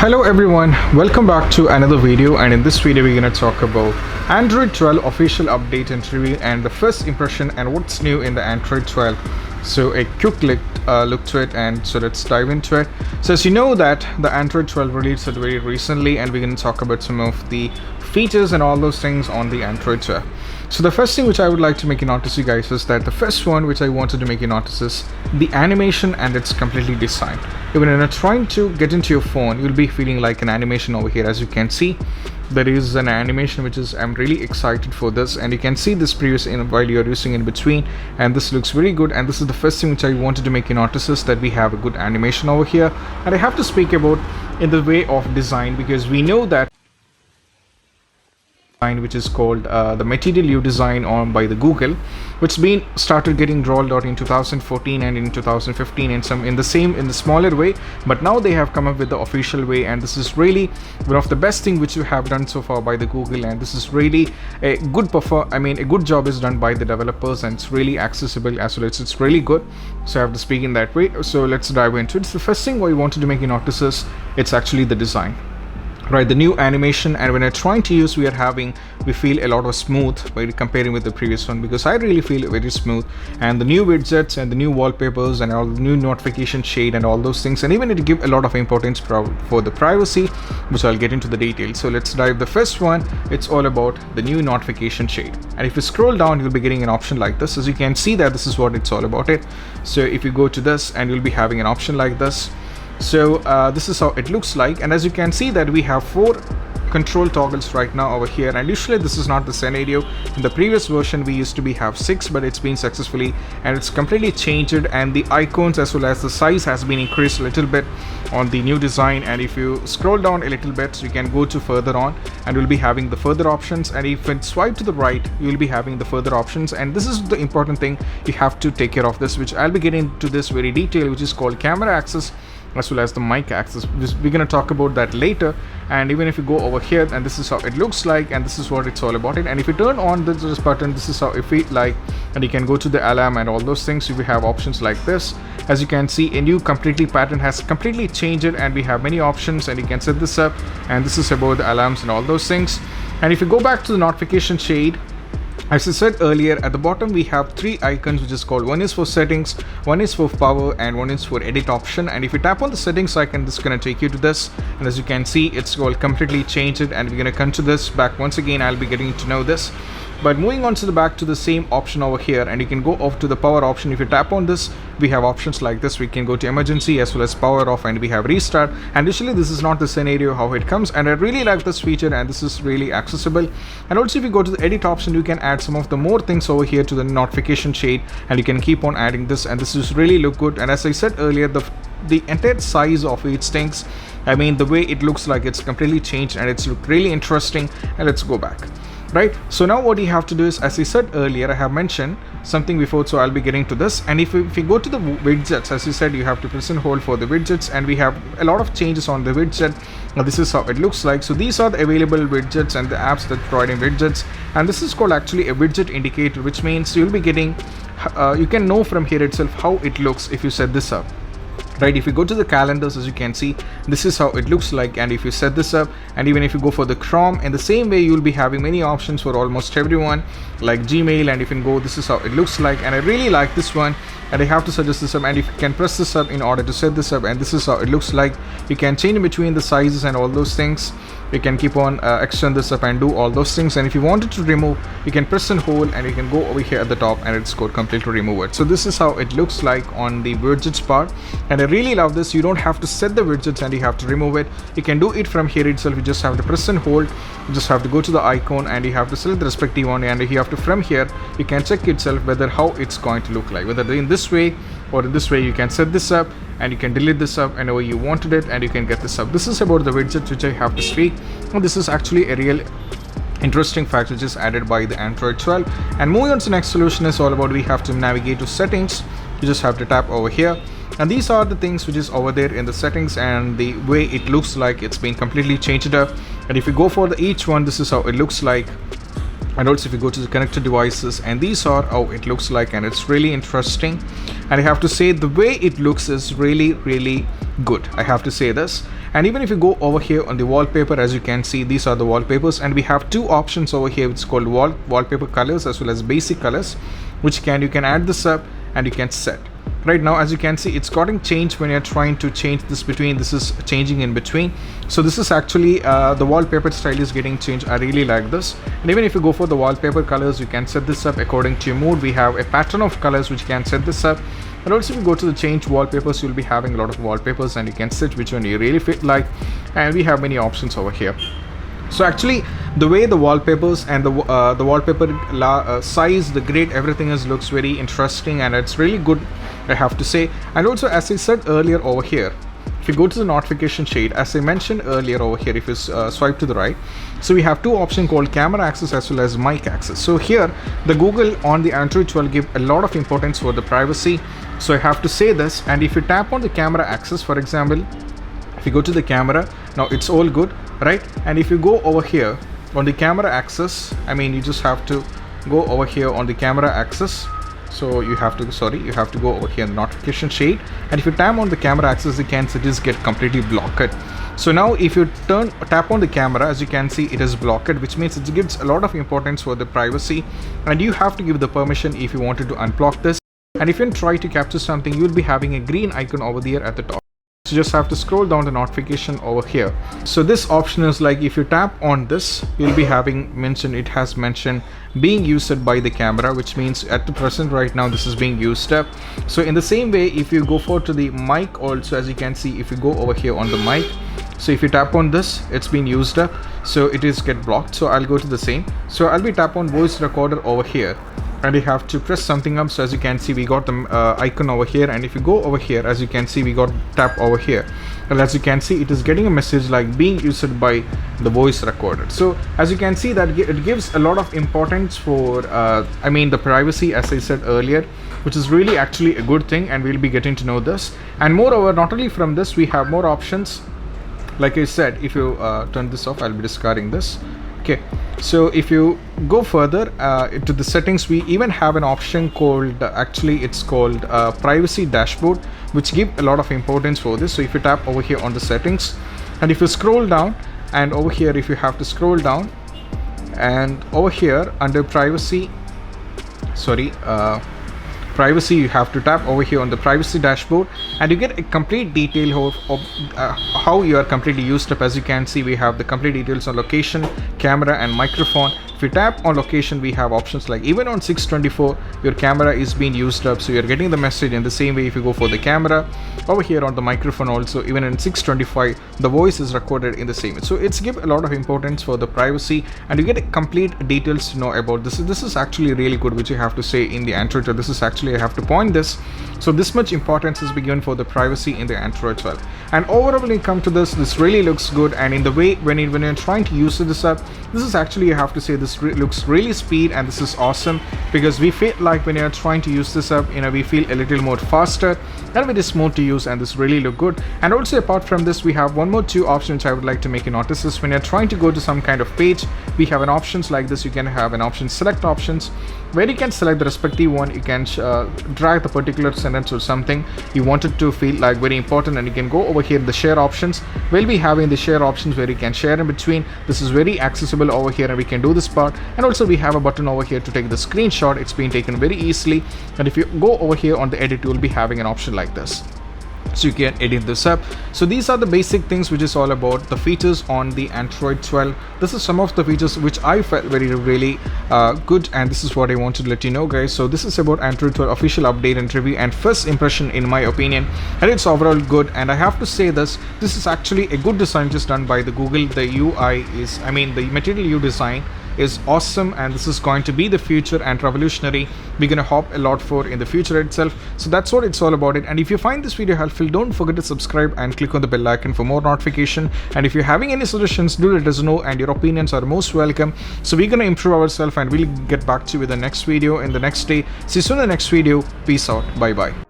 Hello everyone, welcome back to another video, and in this video we're going to talk about Android 12 official update and review and the first impression and what's new in the Android 12. So a quick look to it, and so let's dive into it. So as you know that the Android 12 released very recently, and we're going to talk about some of the features and all those things on the Android 12. So the first thing which I would like to make you notice, you guys, is that the first one which I wanted to make you notice is the animation, and it's completely designed. Even when you're trying to get into your phone, you'll be feeling like an animation over here. As you can see, there is an animation which is, I'm really excited for this, and you can see this previous while you're using in between, and this looks very good. And this is the first thing which I wanted to make you notice, is that we have a good animation over here. And I have to speak about in the way of design, because we know that which is called the Material You design on by the Google, which been started getting rolled out in 2014 and in 2015 in the smaller way, but now they have come up with the official way, and this is really one of the best thing which you have done so far by the Google, and this is really a good a good job is done by the developers, and it's really accessible as well. It's really good. So I have to speak in that way. So let's dive into it. So the first thing what we wanted to make you notice is it's actually the design. Right, the new animation, and when I'm trying to use, we feel a lot of smooth by comparing with the previous one, because I really feel very smooth. And the new widgets and the new wallpapers and all the new notification shade and all those things, and even it give a lot of importance for the privacy, which I'll get into the details. So let's dive. The first one, it's all about the new notification shade, and if you scroll down, you'll be getting an option like this. As you can see that this is what it's all about it. So if you go to this, and you'll be having an option like this. So this is how it looks like, and as you can see that we have 4 control toggles right now over here, and usually this is not the scenario. In the previous version we used to have 6, but it's been successfully, and it's completely changed, and the icons as well as the size has been increased a little bit on the new design. And if you scroll down a little bit, you can go to further on, and we'll be having the further options, and if you swipe to the right, you'll be having the further options. And this is the important thing, you have to take care of this, which I'll be getting into this very detail, which is called camera access as well as the mic access. We're going to talk about that later. And even if you go over here, and this is how it looks like, and this is what it's all about it. And if you turn on this button, this is how it feels like, and you can go to the alarm and all those things. So we have options like this. As you can see, a new completely pattern has completely changed it, and we have many options, and you can set this up, and this is about the alarms and all those things. And if you go back to the notification shade, as I said earlier, at the bottom we have 3 icons, which is called, one is for settings, one is for power, and one is for edit option. And if you tap on the settings icon, this is going to take you to this, and as you can see, it's all completely changed, and we're going to come to this back once again. I'll be getting to know this, but moving on to the back to the same option over here, and you can go off to the power option. If you tap on this, we have options like this. We can go to emergency as well as power off, and we have restart. And usually this is not the scenario how it comes, and I really like this feature, and this is really accessible. And also if you go to the edit option, you can add some of the more things over here to the notification shade, and you can keep on adding this, and this is really look good. And as I said earlier, the entire size of each things, I mean the way it looks like, it's completely changed, and it's look really interesting. And let's go back. Right, so now what you have to do is, as I said earlier, I have mentioned something before, so I'll be getting to this. And if you go to the widgets, as you said, you have to press and hold for the widgets, and we have a lot of changes on the widget. Now this is how it looks like. So these are the available widgets and the apps that providing widgets, and this is called actually a widget indicator, which means you'll be getting you can know from here itself how it looks if you set this up. Right, if you go to the calendars, as you can see, this is how it looks like. And if you set this up, and even if you go for the Chrome, in the same way you'll be having many options for almost everyone, like Gmail, and if you can go, this is how it looks like. And I really like this one, and I have to suggest this up. And if you can press this up in order to set this up, and this is how it looks like. You can change in between the sizes and all those things. You can keep on extend this up and do all those things. And if you wanted to remove, you can press and hold, and you can go over here at the top, and it's called completely remove it. So this is how it looks like on the widgets part, and I really love this. You don't have to set the widgets and you have to remove it. You can do it from here itself. You just have to press and hold. You just have to go to the icon, and you have to select the respective one, and you have to, from here you can check itself whether how it's going to look like, whether in this way or in this way. You can set this up, and you can delete this up whenever you wanted it, and you can get this up. This is about the widget which I have to speak, and this is actually a real interesting fact which is added by the Android 12. And moving on to the next solution is all about, we have to navigate to settings. You just have to tap over here, and these are the things which is over there in the settings, and the way it looks like, it's been completely changed up. And if you go for each one, this is how it looks like. And also if you go to the connected devices, and these are how it looks like, and it's really interesting. And I have to say, the way it looks is really good, I have to say this. And even if you go over here on the wallpaper, as you can see, these are the wallpapers, and we have two options over here. It's called wallpaper colors as well as basic colors, which you can add this up and you can set. Right now, as you can see, it's getting changed when you're trying to change this between. This is changing in between. So this is actually the wallpaper style is getting changed. I really like this. And even if you go for the wallpaper colors, you can set this up according to your mood. We have a pattern of colors which you can set this up. And also if you go to the change wallpapers, you'll be having a lot of wallpapers and you can set which one you really fit like. And we have many options over here. So actually, the way the wallpapers and the wallpaper size, the grid, everything looks very interesting, and it's really good, I have to say. And also, as I said earlier over here, if you go to the notification shade, as I mentioned earlier over here, if you swipe to the right, so we have two options called camera access as well as mic access. So here, the Google on the Android 12 give a lot of importance for the privacy. So I have to say this, and if you tap on the camera access, for example, if you go to the camera, now it's all good, right? And if you go over here on the camera access, I mean, you just have to go over here on the camera access. So you have to go over here in the notification shade, and if you tap on the camera access, you can see it is get completely blocked. So now if you tap on the camera, as you can see, it is blocked, which means it gives a lot of importance for the privacy, and you have to give the permission if you wanted to unblock this. And if you try to capture something, you'll be having a green icon over there at the top. So you just have to scroll down the notification over here. So this option is like, if you tap on this, you'll be having mentioned, it has mentioned being used by the camera, which means at the present right now this is being used up. So in the same way, if you go for to the mic also, as you can see, if you go over here on the mic, so if you tap on this, it's been used up, so it is get blocked. So I'll go to the same. So I'll be tap on voice recorder over here, and you have to press something up. So as you can see, we got the icon over here, and if you go over here, as you can see, we got tap over here, and as you can see, it is getting a message like being used by the voice recorder. So as you can see, that it gives a lot of importance for I mean the privacy, as I said earlier, which is really actually a good thing, and we'll be getting to know this. And moreover, not only from this, we have more options. Like I said, if you turn this off, I'll be discarding this. Okay, so if you go further into the settings, we even have an option called actually it's called privacy dashboard, which give a lot of importance for this. So if you tap over here on the settings, and if you scroll down, and over here if you have to scroll down, and over here under privacy, privacy, you have to tap over here on the privacy dashboard, and you get a complete detail of how you are completely used up. As you can see, we have the complete details on location, camera, and microphone. If you tap on location, we have options like even on 624 your camera is being used up, so you're getting the message. In the same way, if you go for the camera over here on the microphone also, even in 625 the voice is recorded in the same way. So it's give a lot of importance for the privacy, and you get complete details to know about this. This is actually really good, which you have to say in the Android 12. This is actually, I have to point this, so this much importance is given for the privacy in the Android 12. And overall, when you come to this really looks good. And in the way when you're trying to use this up, this is actually, you have to say, this looks really speed, and this is awesome, because we feel like when you're trying to use this up, we feel a little more faster and it is smooth to use, and this really look good. And also apart from this, we have one more two options I would like to make you notice is when you're trying to go to some kind of page, we have an options like this. You can have an option select options, where you can select the respective one. You can drag the particular sentence or something you wanted to feel like very important, and you can go over here in the share options. We'll be having the share options where you can share in between. This is very accessible over here, and we can do this part. And also we have a button over here to take the screenshot. It's been taken very easily, and if you go over here on the edit, you will be having an option like this, so you can edit this up. So these are the basic things which is all about the features on the Android 12. This is some of the features which I felt really good, and this is what I wanted to let you know, guys. So this is about Android 12 official update and review and first impression in my opinion, and it's overall good. And I have to say this is actually a good design just done by the Google. The UI is, I mean the Material You design is awesome, and this is going to be the future and revolutionary. We're gonna hope a lot for in the future itself. So that's what it's all about it. And if you find this video helpful, don't forget to subscribe and click on the bell icon for more notification. And if you're having any suggestions, do let us know, and your opinions are most welcome. So we're gonna improve ourselves, and we'll get back to you with the next video in the next day. See you soon in the next video. Peace out. Bye bye.